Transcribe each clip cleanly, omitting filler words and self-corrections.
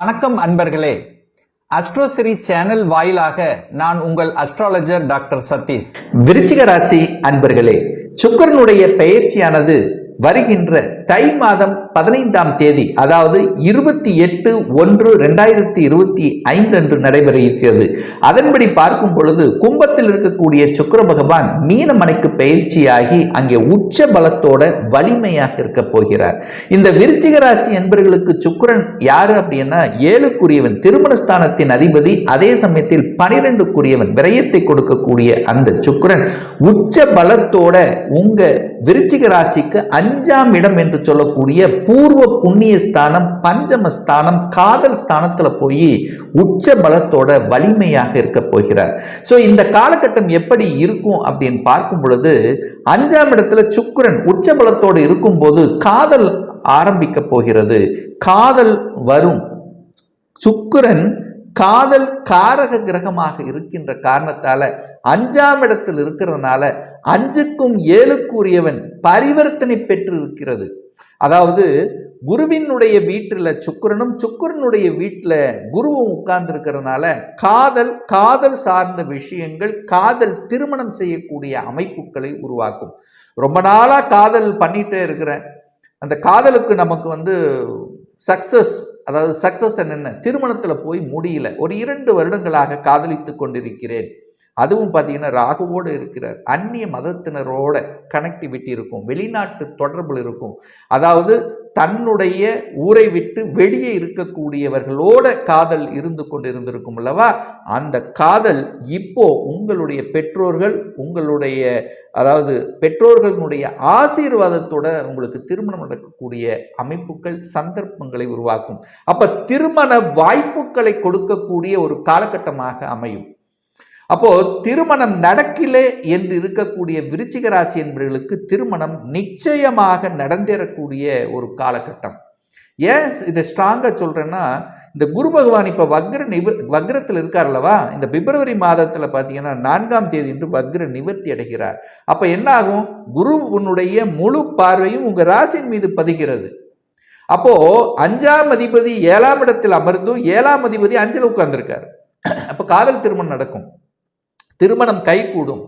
வணக்கம் அன்பர்களே. அஸ்ட்ரோசிரி சேனல் வாயிலாக நான் உங்கள் அஸ்ட்ராலஜர் டாக்டர் சதீஷ். விருச்சிக ராசி அன்பர்களே, சுக்கிரனுடைய பெயர்ச்சியானது வருகின்ற தை மாதம் 15ஆம் தேதி, அதாவது 28/1/2025 அன்று நடைபெற இருக்கிறது. அதன்படி பார்க்கும் பொழுது கும்பத்தில் இருக்கக்கூடிய சுக்கிர பகவான் மீனமனைக்கு பெயர்ச்சியாகி அங்கே உச்ச பலத்தோட வலிமையாக இருக்க போகிறார். இந்த விருச்சிக ராசி என்பவர்களுக்கு சுக்கிரன் யாரு அப்படின்னா 7க்குரியவன், திருமணஸ்தானத்தின் அதிபதி. அதே சமயத்தில் 12க்குரியவன், விரயத்தை கொடுக்கக்கூடிய அந்த சுக்கிரன் உச்ச பலத்தோட உங்க விருச்சிக ராசிக்கு 5ஆம் இடம் என்று சொல்லக்கூடிய பூர்வ புண்ணிய ஸ்தானம், பஞ்சமஸ்தானம், காதல் ஸ்தானத்துல போய் உச்ச பலத்தோட வலிமையாக இருக்க போகிறார். சோ இந்த காலகட்டம் எப்படி இருக்கும் அப்படின்னு பார்க்கும் பொழுது 5ஆம் இடத்துல சுக்கிரன் உச்ச பலத்தோடு இருக்கும் போது காதல் ஆரம்பிக்க போகிறது. காதல் வரும். சுக்கிரன் காதல் காரக கிரகமாக இருக்கின்ற காரணத்தால 5ஆம் இடத்தில் இருக்கிறதுனால 5க்கும் 7க்குரியவன் பரிவர்த்தனை பெற்று இருக்கிறது. அதாவது குருவினுடைய வீட்டில் சுக்கிரனும், சுக்கிரனுடைய வீட்டில் குருவும் உட்கார்ந்து இருக்கிறதுனால காதல் சார்ந்த விஷயங்கள், காதல் திருமணம் செய்யக்கூடிய அமைப்புகளை உருவாக்கும். ரொம்ப நாளா காதல் பண்ணிட்டே இருக்கிறேன், அந்த காதலுக்கு நமக்கு சக்சஸ், அதாவது சக்சஸ் என்ன, திருமணத்தில் போய் முடியல, ஒரு 2 வருடங்களாக காதலித்து கொண்டிருக்கிறேன். அதுவும் பார்த்தீங்கன்னா ராகுவோடு இருக்கிறார். அந்நிய மதத்தினரோட கனெக்டிவிட்டி இருக்கும், வெளிநாட்டு தொடர்புகள் இருக்கும். அதாவது தன்னுடைய ஊரை விட்டு வெளியே இருக்கக்கூடியவர்களோட காதல் இருந்து கொண்டிருந்திருக்கும் அல்லவா, அந்த காதல் இப்போ உங்களுடைய பெற்றோர்கள், உங்களுடைய அதாவது பெற்றோர்களுடைய ஆசீர்வாதத்தோட உங்களுக்கு திருமணம் நடக்கக்கூடிய அமைப்புகள், சந்தர்ப்பங்களை உருவாக்கும். அப்ப திருமண வாய்ப்புகளை கொடுக்கக்கூடிய ஒரு காலகட்டமாக அமையும். அப்போ திருமணம் நடக்கலே என்று இருக்கக்கூடிய விருச்சிக ராசி என்பவர்களுக்கு திருமணம் நிச்சயமாக நடந்தேறக்கூடிய ஒரு காலகட்டம். ஏன் இதை ஸ்ட்ராங்கா சொல்றேன்னா, இந்த குரு பகவான் இப்ப வக்ரத்தில் இருக்கார் அல்லவா, இந்த பிப்ரவரி மாதத்துல பாத்தீங்கன்னா 4ஆம் தேதி என்று வக்ர நிவர்த்தி அடைகிறார். அப்ப என்ன ஆகும், குருவினுடைய முழு பார்வையும் உங்க ராசியின் மீது பதிகிறது. அப்போ 5ஆம் அதிபதி 7ஆம் இடத்தில் அமர்ந்தும் 7ஆம் அதிபதி 5ல் உட்கார்ந்திருக்கார். அப்ப காதல் திருமணம் நடக்கும், திருமணம் கைகூடும்,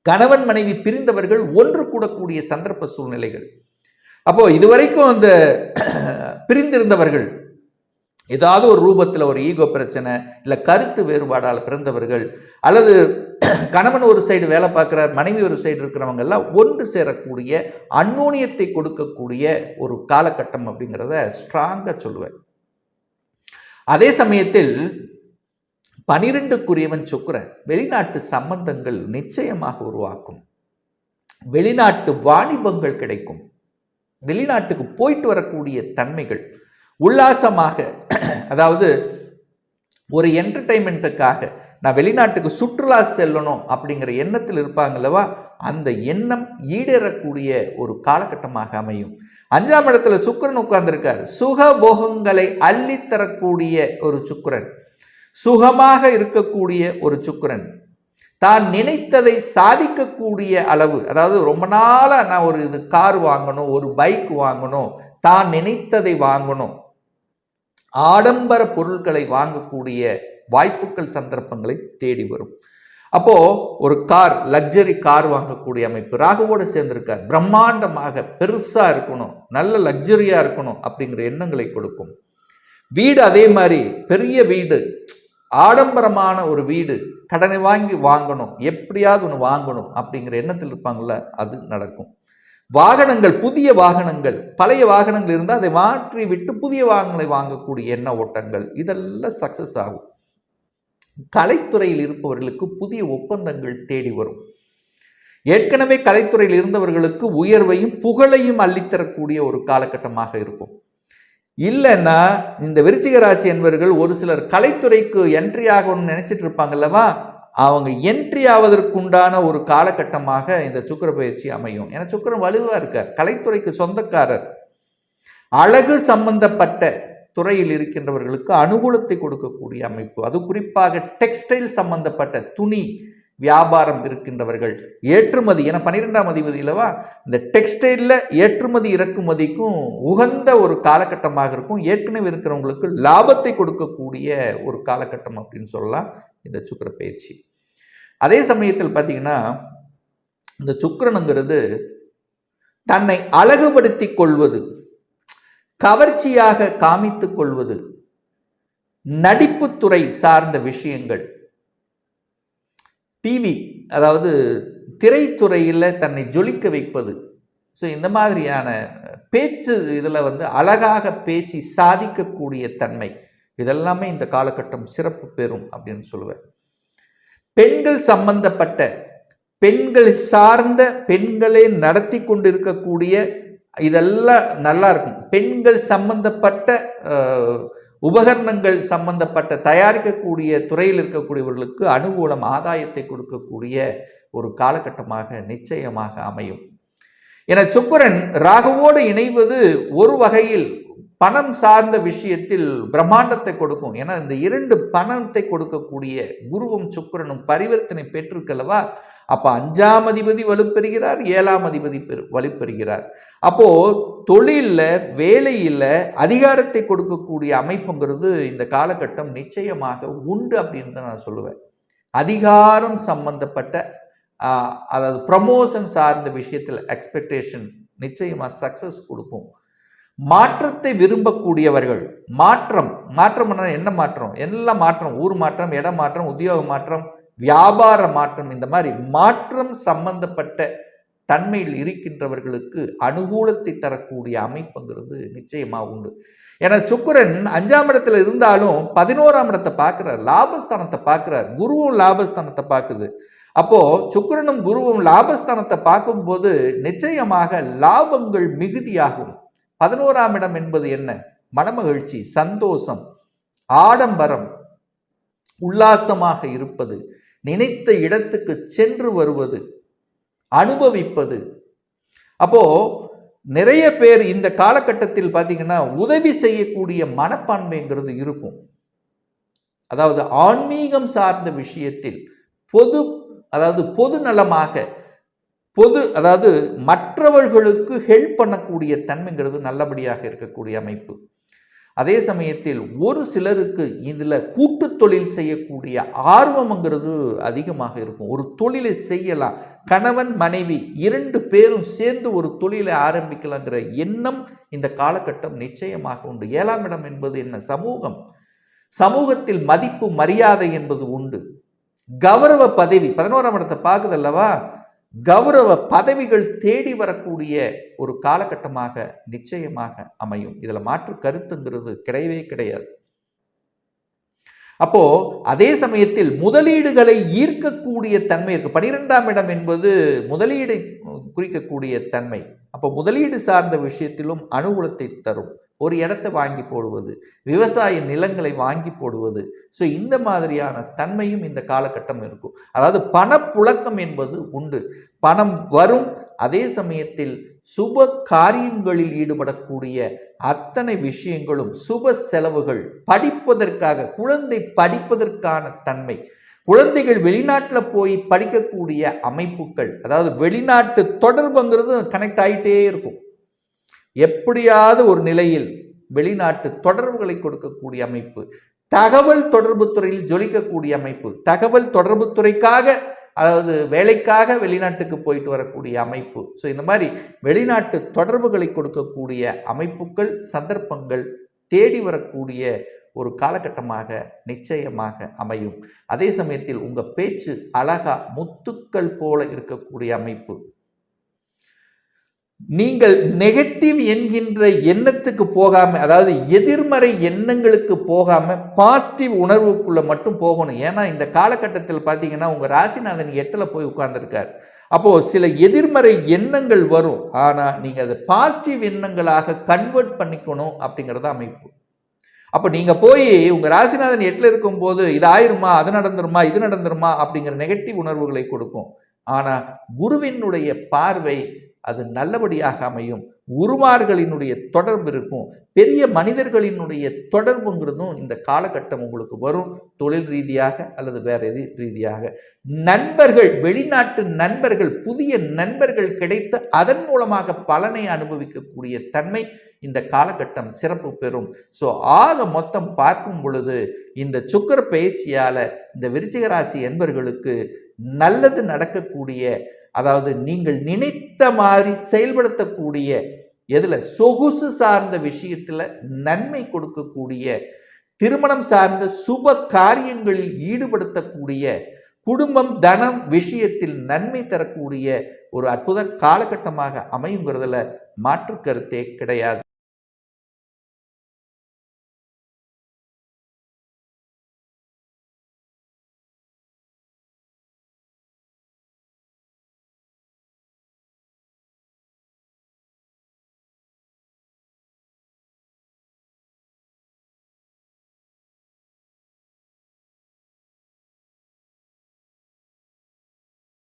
கணவன் மனைவி பிரிந்தவர்கள் ஒன்று கூடக்கூடிய சந்தர்ப்ப சூழ்நிலைகள். அப்போ இதுவரைக்கும் அந்த பிரிந்திருந்தவர்கள் ஏதாவது ஒரு ரூபத்தில் ஒரு ஈகோ பிரச்சனை, இல்லை கருத்து வேறுபாடால் பிறந்தவர்கள், அல்லது கணவன் ஒரு சைடு வேலை பார்க்கிறார், மனைவி ஒரு சைடு இருக்கிறவங்க எல்லாம் ஒன்று சேரக்கூடிய அந்யோன்யத்தை கொடுக்கக்கூடிய ஒரு காலகட்டம் அப்படிங்கிறத ஸ்ட்ராங்கா சொல்லுவேன். அதே சமயத்தில் 12க்குரியவன் சுக்கிரன் வெளிநாட்டு சம்பந்தங்கள் நிச்சயமாக உருவாக்கும். வெளிநாட்டு வாணிபங்கள் கிடைக்கும். வெளிநாட்டுக்கு போயிட்டு வரக்கூடிய தன்மைகள், உல்லாசமாக, அதாவது ஒரு என்டர்டைன்மெண்ட்டுக்காக நான் வெளிநாட்டுக்கு சுற்றுலா செல்லணும் அப்படிங்கிற எண்ணத்தில் இருப்பாங்கல்லவா, அந்த எண்ணம் ஈடேறக்கூடிய ஒரு காலகட்டமாக அமையும். 5ஆம் இடத்துல சுக்கிரன் உட்கார்ந்திருக்கார். சுகபோகங்களை அள்ளித்தரக்கூடிய ஒரு சுக்கிரன், சுகமாக இருக்கக்கூடிய ஒரு சுக்கிரன், தான் நினைத்ததை சாதிக்கக்கூடிய அளவு, அதாவது ரொம்ப நாளா நான் ஒரு கார் வாங்கணும், ஒரு பைக் வாங்கணும், தான் நினைத்ததை வாங்கணும், ஆடம்பர பொருட்களை வாங்கக்கூடிய வாய்ப்புகள், சந்தர்ப்பங்களை தேடி வரும். அப்போ ஒரு கார், லக்ஸரி கார் வாங்கக்கூடிய அமைப்பு ராகுவோடு சேர்ந்திருக்கார். பிரம்மாண்டமாக பெருசா இருக்கணும், நல்ல லக்ஸரியா இருக்கணும் அப்படிங்கிற எண்ணங்களை கொடுக்கும். வீடு அதே மாதிரி பெரிய வீடு, ஆடம்பரமான ஒரு வீடு, கடனை வாங்கி வாங்கணும், எப்படியாவது ஒன்று வாங்கணும் அப்படிங்கிற எண்ணத்தில் இருப்பாங்கள்ல, அது நடக்கும். வாகனங்கள், புதிய வாகனங்கள், பழைய வாகனங்கள் இருந்தால் அதை மாற்றி விட்டு புதிய வாகனங்களை வாங்கக்கூடிய எண்ண ஓட்டங்கள், இதெல்லாம் சக்சஸ் ஆகும். கலைத்துறையில் இருப்பவர்களுக்கு புதிய ஒப்பந்தங்கள் தேடி வரும். ஏற்கனவே கலைத்துறையில் இருந்தவர்களுக்கு உயர்வையும் புகழையும் அள்ளித்தரக்கூடிய ஒரு காலகட்டமாக இருக்கும். இல்லைன்னா இந்த விருச்சிக ராசி என்பவர்கள் ஒரு சிலர் கலைத்துறைக்கு என்ட்ரி ஆகணும்னு நினைச்சிட்டு இருப்பாங்கல்லவா, அவங்க என்ட்ரி ஆவதற்குண்டான ஒரு காலகட்டமாக இந்த சுக்கிர பயிற்சி அமையும். ஏன்னா சுக்கிரன் வலுவா இருக்கார், கலைத்துறைக்கு சொந்தக்காரர். அழகு சம்பந்தப்பட்ட துறையில் இருக்கின்றவர்களுக்கு அனுகூலத்தை கொடுக்கக்கூடிய அமைப்பு, அது குறிப்பாக டெக்ஸ்டைல் சம்பந்தப்பட்ட துணி வியாபாரம் இருக்கின்றவர்கள், ஏற்றுமதி, ஏன்னா 12ஆம் அதிபதியிலவா இந்த டெக்ஸ்டைலில் ஏற்றுமதி இறக்குமதிக்கும் உகந்த ஒரு காலகட்டமாக இருக்கும். ஏற்கனவே இருக்கிறவங்களுக்கு லாபத்தை கொடுக்கக்கூடிய ஒரு காலகட்டம் அப்படின்னு சொல்லலாம் இந்த சுக்கிர பயிற்சி. அதே சமயத்தில் பார்த்தீங்கன்னா இந்த சுக்கிரனுங்கிறது தன்னை அழகுபடுத்தி கொள்வது, கவர்ச்சியாக காமித்துக் கொள்வது, நடிப்புத்துறை சார்ந்த விஷயங்கள், டிவி அதாவது திரைத்துறையில் தன்னை ஜொலிக்க வைப்பது, ஸோ இந்த மாதிரியான பேச்சு இதில் அழகாக பேசி சாதிக்கக்கூடிய தன்மை, இதெல்லாமே இந்த காலகட்டம் சிறப்பு பெறும் அப்படின்னு சொல்லுவேன். பெண்கள் சம்பந்தப்பட்ட, பெண்கள் சார்ந்த, பெண்களே நடத்தி கொண்டிருக்கக்கூடிய இதெல்லாம் நல்லா இருக்கும். பெண்கள் சம்பந்தப்பட்ட உபகரணங்கள் சம்பந்தப்பட்ட தயாரிக்கக்கூடிய துறையில் இருக்கக்கூடியவர்களுக்கு அனுகூலம், ஆதாயத்தை கொடுக்கக்கூடிய ஒரு காலகட்டமாக நிச்சயமாக அமையும். என சுக்கிரன் ராகுவோடு இணைவது ஒரு வகையில் பணம் சார்ந்த விஷயத்தில் பிரம்மாண்டத்தை கொடுக்கும். ஏன்னா இந்த இரண்டு பணத்தை கொடுக்கக்கூடிய குருவும் சுக்கிரனும் பரிவர்த்தனை பெற்றிருக்கல்லவா, அப்போ 5ஆம் அதிபதி வலுப்பெறுகிறார், 7ஆம் அதிபதி வலுப்பெறுகிறார். அப்போ தொழிலில், வேலையில் அதிகாரத்தை கொடுக்கக்கூடிய அமைப்புங்கிறது இந்த காலகட்டம் நிச்சயமாக உண்டு அப்படின்னு தான் நான் சொல்லுவேன். அதிகாரம் சம்பந்தப்பட்ட அதாவது ப்ரமோஷன் சார்ந்த விஷயத்தில் எக்ஸ்பெக்டேஷன் நிச்சயமாக சக்சஸ் கொடுக்கும். மாற்றத்தை விரும்பக்கூடியவர்கள், மாற்றம் என்ன மாற்றம்? எல்லாம் மாற்றம், ஊர் மாற்றம், இட மாற்றம், உத்தியோக மாற்றம், வியாபார மாற்றம், இந்த மாதிரி மாற்றம் சம்பந்தப்பட்ட தன்மையில் இருக்கின்றவர்களுக்கு அனுகூலத்தை தரக்கூடிய அமைப்புங்கிறது நிச்சயமாக உண்டு. ஏன்னா சுக்கிரன் 5ஆம் இடத்துல இருந்தாலும் 11ஆம் இடத்தை பார்க்கிறார், லாபஸ்தானத்தை பார்க்கிறார், குருவும் லாபஸ்தானத்தை பார்க்குது. அப்போ சுக்கிரனும் குருவும் லாபஸ்தானத்தை பார்க்கும்போது நிச்சயமாக லாபங்கள் மிகுதியாகும். 11ஆம் இடம் என்பது என்ன? மனமகிழ்ச்சி, சந்தோஷம், ஆடம்பரம், உல்லாசமாக இருப்பது, நினைத்த இடத்துக்கு சென்று வருவது, அனுபவிப்பது. அப்போ நிறைய பேர் இந்த காலகட்டத்தில் பார்த்தீங்கன்னா உதவி செய்யக்கூடிய மனப்பான்மைங்கிறது இருக்கும். அதாவது ஆன்மீகம் சார்ந்த விஷயத்தில் பொது நலமாக, அதாவது மற்றவர்களுக்கு ஹெல்ப் பண்ணக்கூடிய தன்மைங்கிறது நல்லபடியாக இருக்கக்கூடிய அமைப்பு. அதே சமயத்தில் ஒரு சிலருக்கு இதில் கூட்டு தொழில் செய்யக்கூடிய ஆர்வம்ங்கிறது அதிகமாக இருக்கும். ஒரு தொழிலை செய்யலாம், கணவன் மனைவி 2 பேரும் சேர்ந்து ஒரு தொழிலை ஆரம்பிக்கலாங்கிற எண்ணம் இந்த காலகட்டம் நிச்சயமாக உண்டு. 7ஆம் இடம் என்பது என்ன? சமூகம், சமூகத்தில் மதிப்பு மரியாதை என்பது உண்டு. கௌரவ பதவி 11ஆம் இடத்தை பார்க்குதல்லவா, கௌரவ பதவிகள் தேடி வரக்கூடிய ஒரு காலகட்டமாக நிச்சயமாக அமையும். இதுல மாற்று கருத்துங்கிறது கிடையவே கிடையாது. அப்போ அதே சமயத்தில் முதலீடுகளை ஈர்க்கக்கூடிய தன்மை இருக்கு. 12ஆம் இடம் என்பது முதலீடை குறிக்கக்கூடிய தன்மை. அப்போ முதலீடு சார்ந்த விஷயத்திலும் அனுகூலத்தை தரும். ஒரு இடத்தை வாங்கி போடுவது, விவசாய நிலங்களை வாங்கி போடுவது, ஸோ இந்த மாதிரியான தன்மையும் இந்த காலகட்டம் இருக்கும். அதாவது பணப்புழக்கம் என்பது உண்டு, பணம் வரும். அதே சமயத்தில் சுப காரியங்களில் ஈடுபடக்கூடிய அத்தனை விஷயங்களும் சுப செலவுகள், படிப்பதற்காக, குழந்தை படிப்பதற்கான தன்மை, குழந்தைகள் வெளிநாட்டில் போய் படிக்கக்கூடிய அமைப்புகள், அதாவது வெளிநாட்டு தொடர்புங்கிறது கனெக்ட் ஆகிட்டே இருக்கும். எப்படியாவது ஒரு நிலையில் வெளிநாட்டு தொடர்புகளை கொடுக்கக்கூடிய அமைப்பு, தகவல் தொடர்பு துறையில் ஜொலிக்கக்கூடிய அமைப்பு, தகவல் தொடர்பு துறைக்காக, அதாவது வேலைக்காக வெளிநாட்டுக்கு போயிட்டு வரக்கூடிய அமைப்பு, ஸோ இந்த மாதிரி வெளிநாட்டு தொடர்புகளை கொடுக்கக்கூடிய அமைப்புகள், சந்தர்ப்பங்கள் தேடி வரக்கூடிய ஒரு காலகட்டமாக நிச்சயமாக அமையும். அதே சமயத்தில் உங்கள் பேச்சு அழகா முத்துக்கள் போல இருக்கக்கூடிய அமைப்பு. நீங்கள் நெகட்டிவ் என்கின்ற எண்ணத்துக்கு போகாம, அதாவது எதிர்மறை எண்ணங்களுக்கு போகாம பாசிட்டிவ் உணர்வுக்குள்ள மட்டும் போகணும். ஏன்னா இந்த காலகட்டத்தில் பார்த்தீங்கன்னா உங்க ராசிநாதன் 8ல் போய் உட்கார்ந்துருக்கார். அப்போ சில எதிர்மறை எண்ணங்கள் வரும், ஆனா நீங்க அதை பாசிட்டிவ் எண்ணங்களாக கன்வெர்ட் பண்ணிக்கணும் அப்படிங்கிறத அமைப்பு. அப்போ நீங்க போய் உங்க ராசிநாதன் 8ல் இருக்கும்போது இது ஆயிருமா, அது நடந்துருமா, இது நடந்துருமா அப்படிங்கிற நெகட்டிவ் உணர்வுகளை கொடுக்கும். ஆனா குருவினுடைய பார்வை அது நல்லபடியாக அமையும். குருமார்களினுடைய தொடர்பு இருக்கும், பெரிய மனிதர்களினுடைய தொடர்புங்கிறதும் இந்த காலகட்டம் உங்களுக்கு வரும். தொழில் ரீதியாக அல்லது வேற எது ரீதியாக நண்பர்கள், வெளிநாட்டு நண்பர்கள், புதிய நண்பர்கள் கிடைத்து அதன் மூலமாக பலனை அனுபவிக்கக்கூடிய தன்மை இந்த காலகட்டம் சிறப்பு பெறும். ஸோ ஆக மொத்தம் பார்க்கும் பொழுது இந்த சுக்கிர பயிற்சியால இந்த விருச்சிக ராசி என்பர்களுக்கு நல்லது நடக்கக்கூடிய, அதாவது நீங்கள் நினைத்த மாதிரி செயல்படுத்தக்கூடிய, எதுல சொகுசு சார்ந்த விஷயத்துல நன்மை கொடுக்கக்கூடிய, திருமணம் சார்ந்த சுப காரியங்களில் ஈடுபடுத்தக்கூடிய, குடும்பம் தனம் விஷயத்தில் நன்மை தரக்கூடிய ஒரு அற்புத காலகட்டமாக அமையுங்கிறதுல மாற்று கருத்தே கிடையாது.